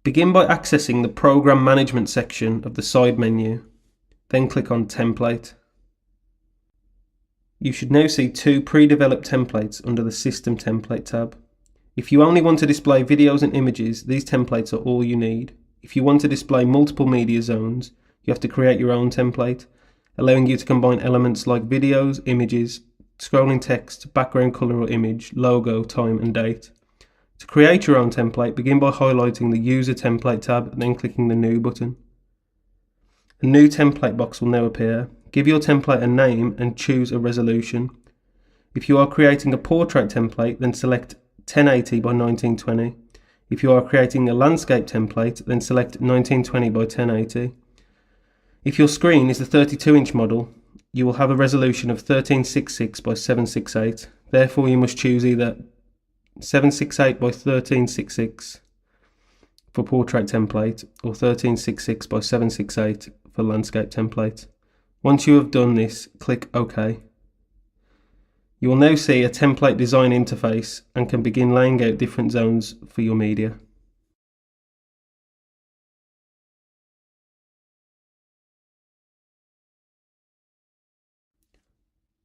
Begin by accessing the Program Management section of the side menu, then click on Template. You should now see two pre-developed templates under the System Template tab. If you only want to display videos and images, these templates are all you need. If you want to display multiple media zones, you have to create your own template, allowing you to combine elements like videos, images, scrolling text, background color or image, logo, time and date. To create your own template, begin by highlighting the User Template tab and then clicking the New button. A new template box will now appear. Give your template a name and choose a resolution. If you are creating a portrait template, then select 1080 by 1920. If you are creating a landscape template, then select 1920 by 1080. If your screen is the 32-inch model, you will have a resolution of 1366 by 768. Therefore, you must choose either 768 by 1366 for portrait template or 1366 by 768 for landscape template. Once you have done this, click OK. You will now see a template design interface and can begin laying out different zones for your media.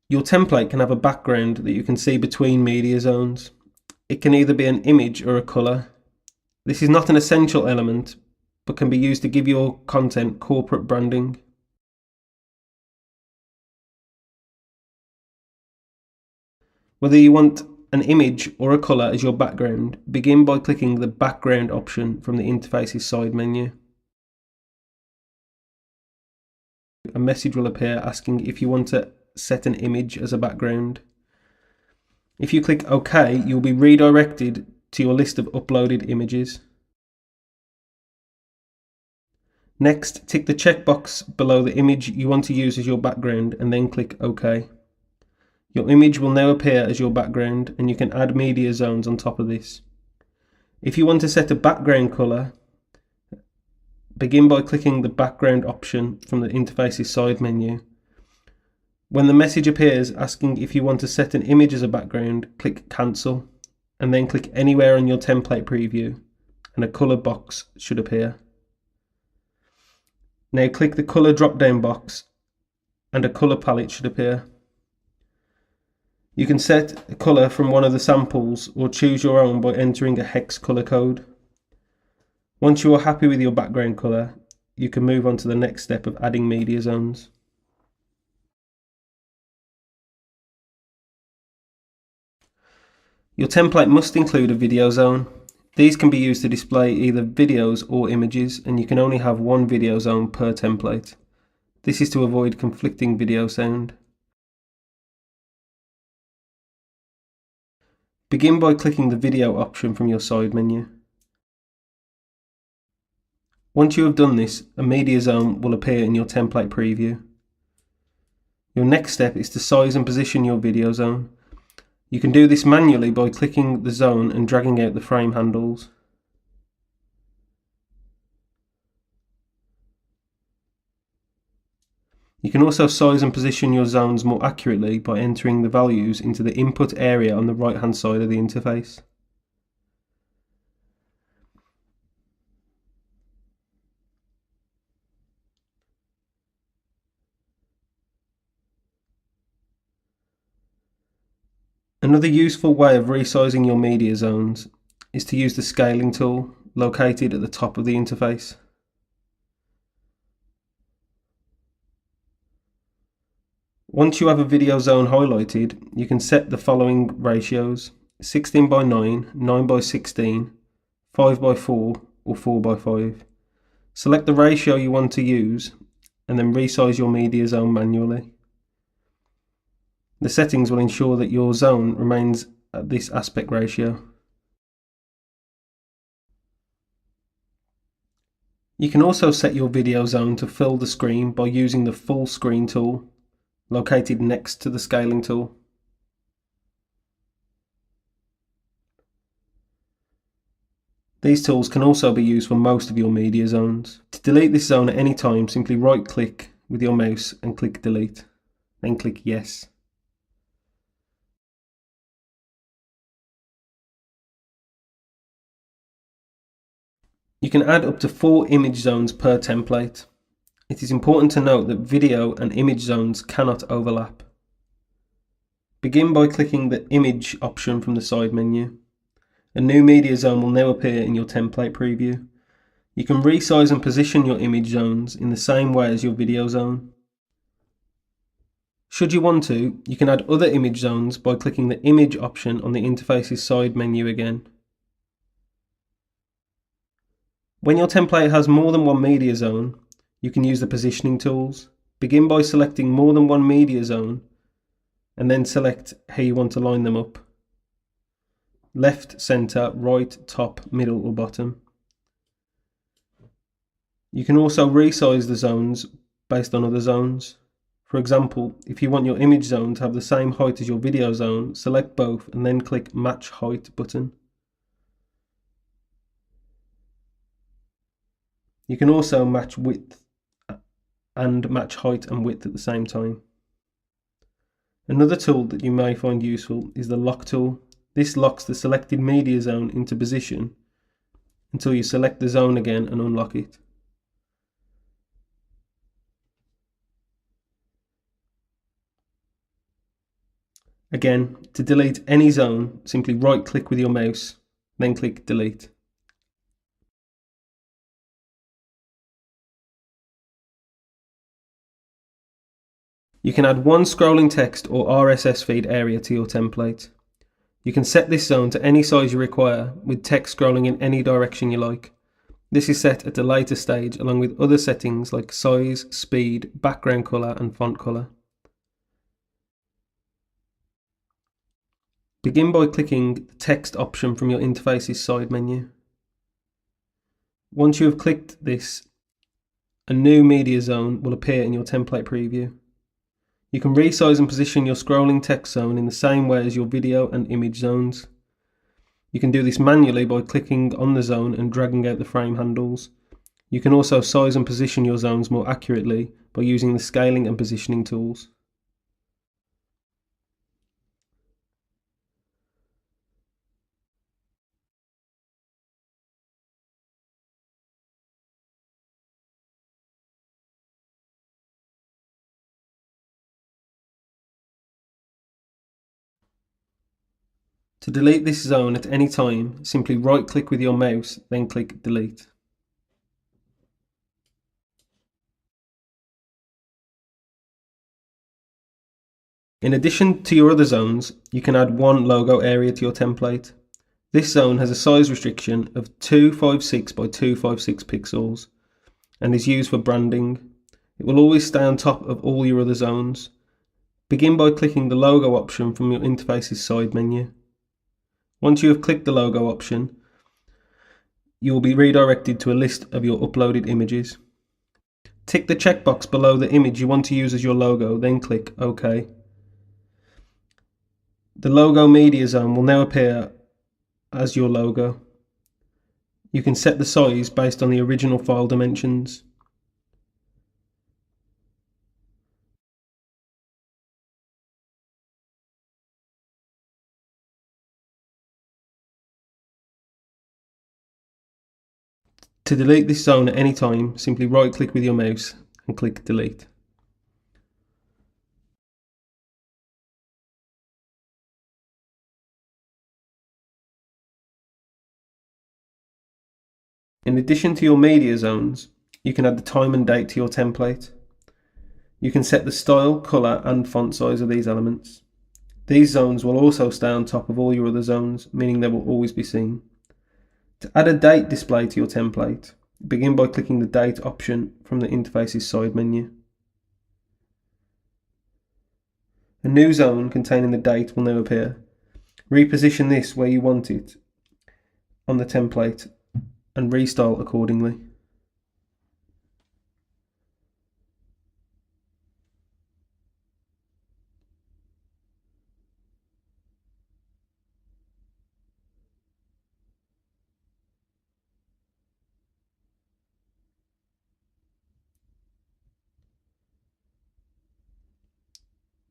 Your template can have a background that you can see between media zones. It can either be an image or a colour. This is not an essential element, but can be used to give your content corporate branding. Whether you want an image or a colour as your background, begin by clicking the background option from the interface's side menu. A message will appear asking if you want to set an image as a background. If you click OK, you'll be redirected to your list of uploaded images. Next, tick the checkbox below the image you want to use as your background and then click OK. Your image will now appear as your background and you can add media zones on top of this. If you want to set a background colour, begin by clicking the background option from the interface's side menu. When the message appears asking if you want to set an image as a background, click Cancel and then click anywhere on your template preview and a colour box should appear. Now click the colour drop-down box and a colour palette should appear. You can set a colour from one of the samples or choose your own by entering a hex colour code. Once you are happy with your background colour, you can move on to the next step of adding media zones. Your template must include a video zone. These can be used to display either videos or images, and you can only have one video zone per template. This is to avoid conflicting video sound. Begin by clicking the video option from your side menu. Once you have done this, a media zone will appear in your template preview. Your next step is to size and position your video zone. You can do this manually by clicking the zone and dragging out the frame handles. You can also size and position your zones more accurately by entering the values into the input area on the right hand side of the interface. Another useful way of resizing your media zones is to use the scaling tool located at the top of the interface. Once you have a video zone highlighted, you can set the following ratios: 16 by 9, 9 by 16, 5 by 4 or 4 by 5. Select the ratio you want to use and then resize your media zone manually. The settings will ensure that your zone remains at this aspect ratio. You can also set your video zone to fill the screen by using the full screen tool located next to the scaling tool. These tools can also be used for most of your media zones. To delete this zone at any time, simply right click with your mouse and click delete, then click yes. You can add up to 4 image zones per template. It is important to note that video and image zones cannot overlap. Begin by clicking the image option from the side menu. A new media zone will now appear in your template preview. You can resize and position your image zones in the same way as your video zone. Should you want to, you can add other image zones by clicking the image option on the interface's side menu again. When your template has more than one media zone, you can use the positioning tools. Begin by selecting more than one media zone and then select how you want to line them up. Left, centre, right, top, middle or bottom. You can also resize the zones based on other zones. For example, if you want your image zone to have the same height as your video zone, select both and then click Match Height button. You can also match width and match height and width at the same time. Another tool that you may find useful is the lock tool. This locks the selected media zone into position until you select the zone again and unlock it. Again, to delete any zone, simply right-click with your mouse, then click Delete. You can add one scrolling text or RSS feed area to your template. You can set this zone to any size you require, with text scrolling in any direction you like. This is set at a later stage along with other settings like size, speed, background colour and font colour. Begin by clicking the text option from your interface's side menu. Once you have clicked this, a new media zone will appear in your template preview. You can resize and position your scrolling text zone in the same way as your video and image zones. You can do this manually by clicking on the zone and dragging out the frame handles. You can also size and position your zones more accurately by using the scaling and positioning tools. To delete this zone at any time, simply right-click with your mouse, then click Delete. In addition to your other zones, you can add one logo area to your template. This zone has a size restriction of 256 by 256 pixels and is used for branding. It will always stay on top of all your other zones. Begin by clicking the logo option from your interface's side menu. Once you have clicked the logo option, you will be redirected to a list of your uploaded images. Tick the checkbox below the image you want to use as your logo, then click OK. The logo media zone will now appear as your logo. You can set the size based on the original file dimensions. To delete this zone at any time, simply right-click with your mouse and click Delete. In addition to your media zones, you can add the time and date to your template. You can set the style, colour and font size of these elements. These zones will also stay on top of all your other zones, meaning they will always be seen. To add a date display to your template, begin by clicking the date option from the interface's side menu. A new zone containing the date will now appear. Reposition this where you want it on the template and restyle accordingly.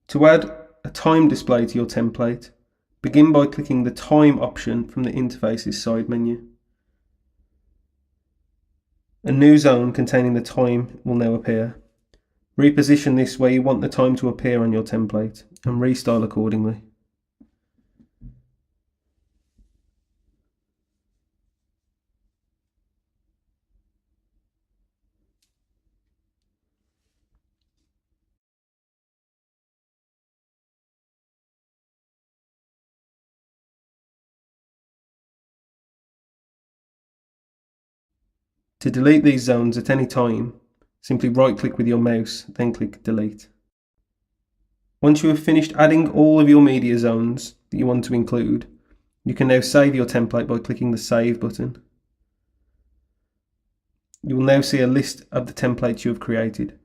To add a time display to your template, begin by clicking the time option from the interface's side menu. A new zone containing the time will now appear. Reposition this where you want the time to appear on your template and restyle accordingly. To delete these zones at any time, simply right-click with your mouse, then click Delete. Once you have finished adding all of your media zones that you want to include, you can now save your template by clicking the Save button. You will now see a list of the templates you have created.